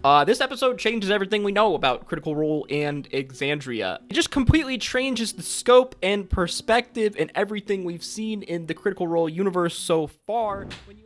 This episode changes everything we know about Critical Role and Exandria. It just completely changes the scope and perspective and everything we've seen in the Critical Role universe so far. When you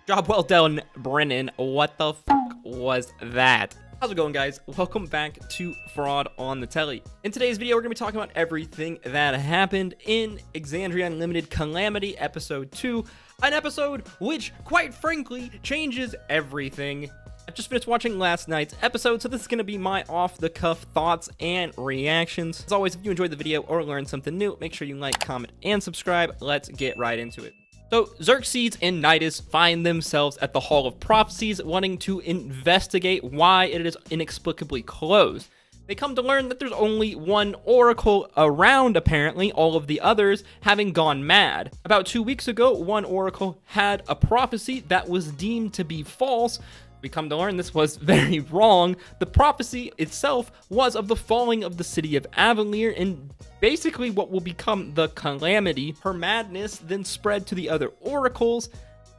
Job well done, Brennan. What the fuck was that? How's it going, guys? Welcome back to Fraud on the Telly. In today's video, we're going to be talking about everything that happened in Exandria Unlimited Calamity Episode 2, an episode which, quite frankly, changes everything. I just finished watching last night's episode, so this is going to be my off-the-cuff thoughts and reactions. As always, if you enjoyed the video or learned something new, make sure you like, comment, and subscribe. Let's get right into it. So, Xerxes and Nidus find themselves at the Hall of Prophecies, wanting to investigate why it is inexplicably closed. They come to learn that there's only one oracle around, apparently, all of the others having gone mad. About 2 weeks ago, one oracle had a prophecy that was deemed to be false. We come to learn this was very wrong. The prophecy itself was of the falling of the city of Avalere and basically what will become the Calamity. Her madness then spread to the other oracles,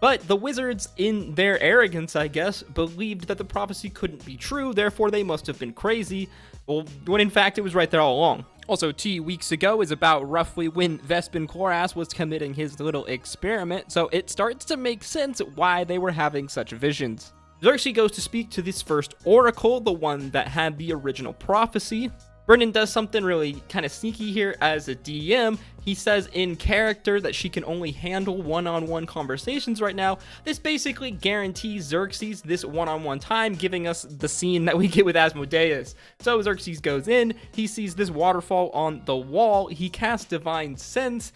but the wizards, in their arrogance, I guess, believed that the prophecy couldn't be true, therefore they must have been crazy, well, when in fact it was right there all along. Also, 2 weeks ago is about roughly when Vespin Chloras was committing his little experiment, so it starts to make sense why they were having such visions. Xerxes goes to speak to this first oracle, the one that had the original prophecy. Brennan does something really kind of sneaky here as a DM. He says in character that she can only handle one-on-one conversations right now. This basically guarantees Xerxes this one-on-one time, giving us the scene that we get with Asmodeus. So Xerxes goes in, he sees this waterfall on the wall, he casts Divine Sense,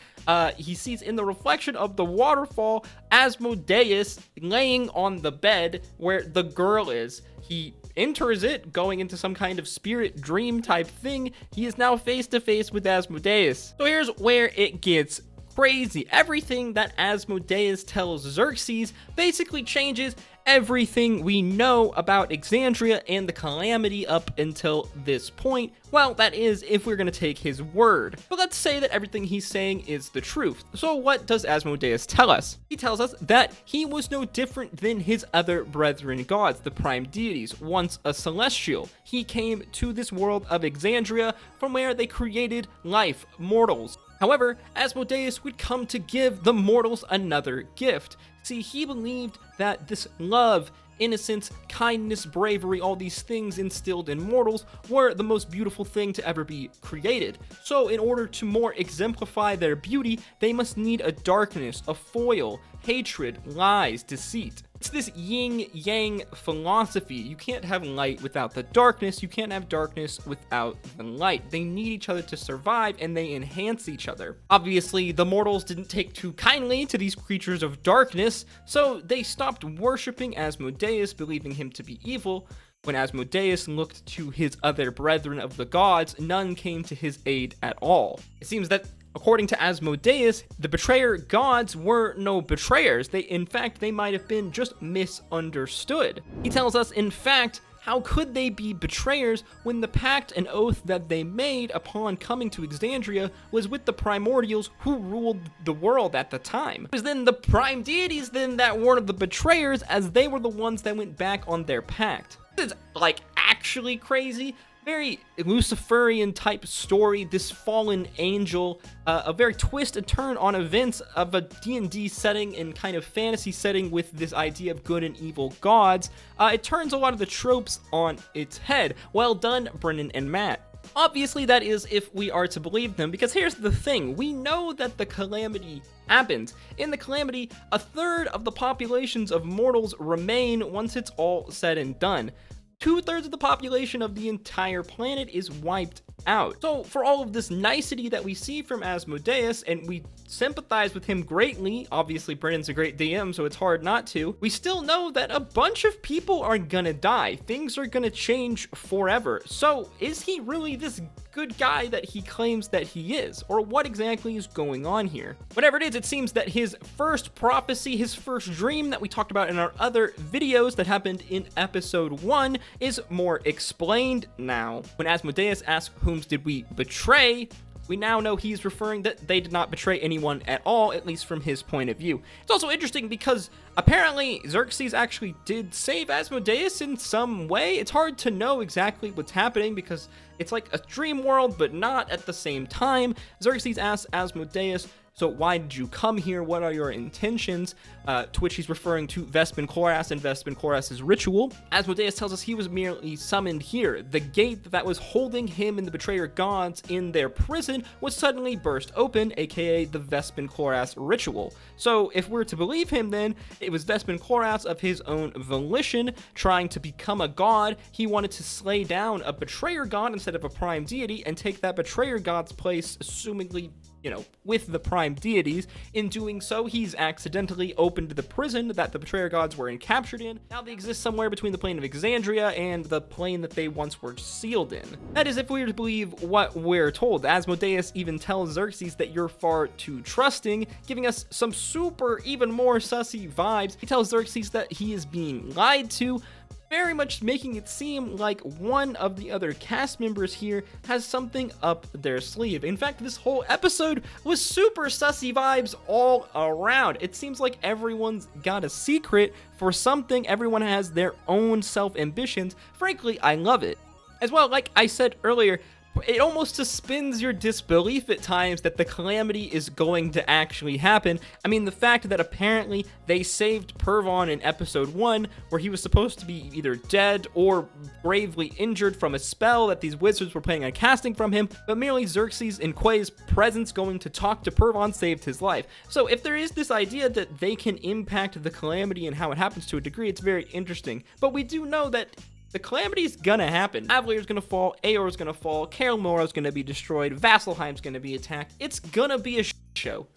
he sees in the reflection of the waterfall Asmodeus laying on the bed where the girl is. He enters it, going into some kind of spirit dream type thing. He is now face to face with Asmodeus. So here's where it gets crazy. Everything that Asmodeus tells Xerxes basically changes everything we know about Exandria and the Calamity up until this point. Well, that is if we're going to take his word. But let's say that everything he's saying is the truth. So what does Asmodeus tell us? He tells us that he was no different than his other brethren gods, the prime deities, once a celestial. He came to this world of Exandria from where they created life, mortals. However, Asmodeus would come to give the mortals another gift. See, he believed that this love, innocence, kindness, bravery, all these things instilled in mortals were the most beautiful thing to ever be created. So in order to more exemplify their beauty, they must need a darkness, a foil, hatred, lies, deceit. It's this yin-yang philosophy. You can't have light without the darkness. You can't have darkness without the light. They need each other to survive, and they enhance each other. Obviously, the mortals didn't take too kindly to these creatures of darkness, so they stopped worshipping Asmodeus, believing him to be evil. When Asmodeus looked to his other brethren of the gods, none came to his aid at all. It seems that according to Asmodeus, the betrayer gods were no betrayers. In fact, they might have been just misunderstood. He tells us, in fact, how could they be betrayers when the pact and oath that they made upon coming to Exandria was with the primordials who ruled the world at the time? It was then the prime deities then that were the betrayers, as they were the ones that went back on their pact. This is like actually crazy. Very Luciferian type story, this fallen angel, a very twist and turn on events of a D&D setting and kind of fantasy setting with this idea of good and evil gods. It turns a lot of the tropes on its head. Well done, Brennan and Matt. Obviously, that is if we are to believe them, because here's the thing. We know that the Calamity happened. In the Calamity, a third of the populations of mortals remain once it's all said and done. 2/3 of the population of the entire planet is wiped out. So for all of this nicety that we see from Asmodeus, and we sympathize with him greatly, obviously Brennan's a great DM, so it's hard not to, we still know that a bunch of people are gonna die. Things are gonna change forever. So is he really this good guy that he claims that he is? Or what exactly is going on here? Whatever it is, it seems that his first prophecy, his first dream that we talked about in our other videos that happened in episode 1 is more explained now. When Asmodeus asks, whom did we betray? We now know he's referring that they did not betray anyone at all, at least from his point of view. It's also interesting because apparently Xerxes actually did save Asmodeus in some way. It's hard to know exactly what's happening because it's like a dream world, but not at the same time. Xerxes asks Asmodeus, so why did you come here? What are your intentions? To which he's referring to Vespin Chorus and Vespin Chorus's ritual. Asmodeus tells us he was merely summoned here. The gate that was holding him and the betrayer gods in their prison was suddenly burst open, aka the Vespin Chorus ritual. So if we're to believe him, then it was Vespin Chorus of his own volition trying to become a god. He wanted to slay down a betrayer god instead of a prime deity and take that betrayer god's place, assumingly, you know, with the prime deities. In doing so, he's accidentally opened the prison that the betrayer gods were captured in. Now they exist somewhere between the plane of Exandria and the plane that they once were sealed in. That is, if we were to believe what we're told. Asmodeus even tells Xerxes that you're far too trusting, giving us some super, even more sussy vibes. He tells Xerxes that he is being lied to, very much making it seem like one of the other cast members here has something up their sleeve. In fact, this whole episode was super sussy vibes all around. It seems like everyone's got a secret for something. Everyone has their own self-ambitions. Frankly, I love it. As well, like I said earlier, it almost suspends your disbelief at times that the calamity is going to actually happen. I mean, the fact that apparently they saved Pervon in episode 1, where he was supposed to be either dead or gravely injured from a spell that these wizards were planning on casting from him, but merely Xerxes and Quay's presence going to talk to Pervon saved his life. So if there is this idea that they can impact the calamity and how it happens to a degree, it's very interesting. But we do know that the calamity's gonna happen. Avalier's gonna fall, Aor's gonna fall, Kael Morrow's gonna be destroyed, Vasselheim's gonna be attacked. It's gonna be a shit show.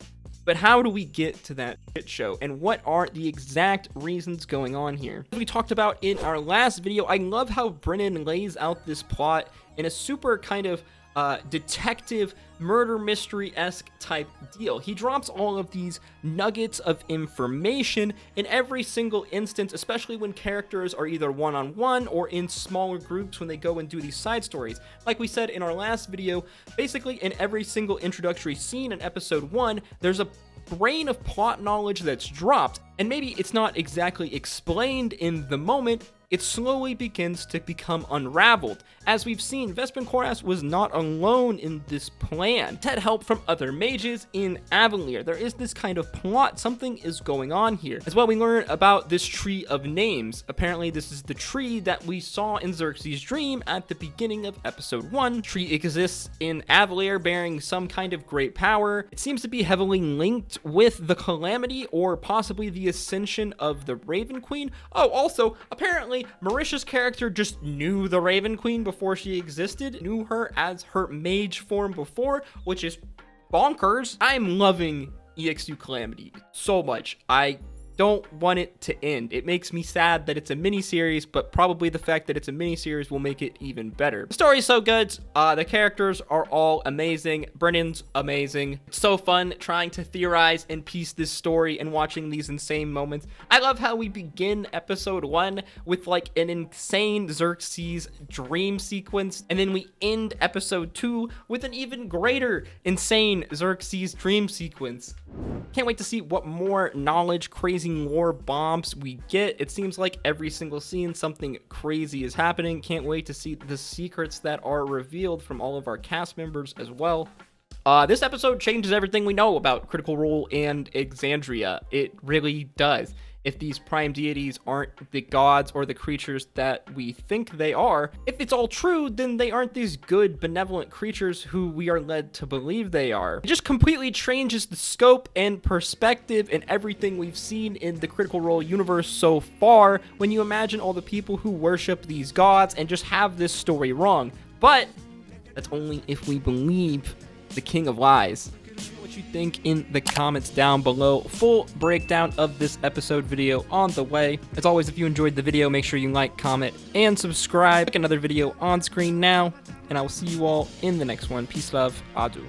But how do we get to that shit show? And what are the exact reasons going on here? As we talked about in our last video, I love how Brennan lays out this plot in a super kind of detective murder mystery-esque type deal. He drops all of these nuggets of information in every single instance, especially when characters are either one-on-one or in smaller groups when they go and do these side stories. Like we said in our last video, basically in every single introductory scene in episode 1, there's a brain of plot knowledge that's dropped, and maybe it's not exactly explained in the moment. It slowly begins to become unraveled. As we've seen, Vespin Chorus was not alone in this plan. He had help from other mages in Avalier. There is this kind of plot. Something is going on here. As well, we learn about this tree of names. Apparently, this is the tree that we saw in Xerxes' dream at the beginning of episode 1. Tree exists in Avalier, bearing some kind of great power. It seems to be heavily linked with the calamity or possibly the ascension of the Raven Queen. Oh, also, apparently, Marisha's character just knew the Raven Queen before she existed, knew her as her mage form before, which is bonkers. I'm loving EXU Calamity so much. I don't want it to end. It makes me sad that it's a mini-series, but probably the fact that it's a mini-series will make it even better. The story's so good. The characters are all amazing. Brennan's amazing. It's so fun trying to theorize and piece this story and watching these insane moments. I love how we begin episode 1 with like an insane Xerxes dream sequence, and then we end episode 2 with an even greater insane Xerxes dream sequence. Can't wait to see what more knowledge, crazy lore bombs we get. It seems like every single scene something crazy is happening. Can't wait to see the secrets that are revealed from all of our cast members as well. This episode changes everything we know about Critical Role and Exandria. It really does. If these prime deities aren't the gods or the creatures that we think they are, if it's all true, then they aren't these good, benevolent creatures who we are led to believe they are. It just completely changes the scope and perspective and everything we've seen in the Critical Role universe so far when you imagine all the people who worship these gods and just have this story wrong. But that's only if we believe the King of Lies. What you think in the comments down below. Full breakdown of this episode video on the way. As always, if you enjoyed the video, make sure you like, comment, and subscribe. Another video on screen now, and I will see you all in the next one. Peace, love, adieu.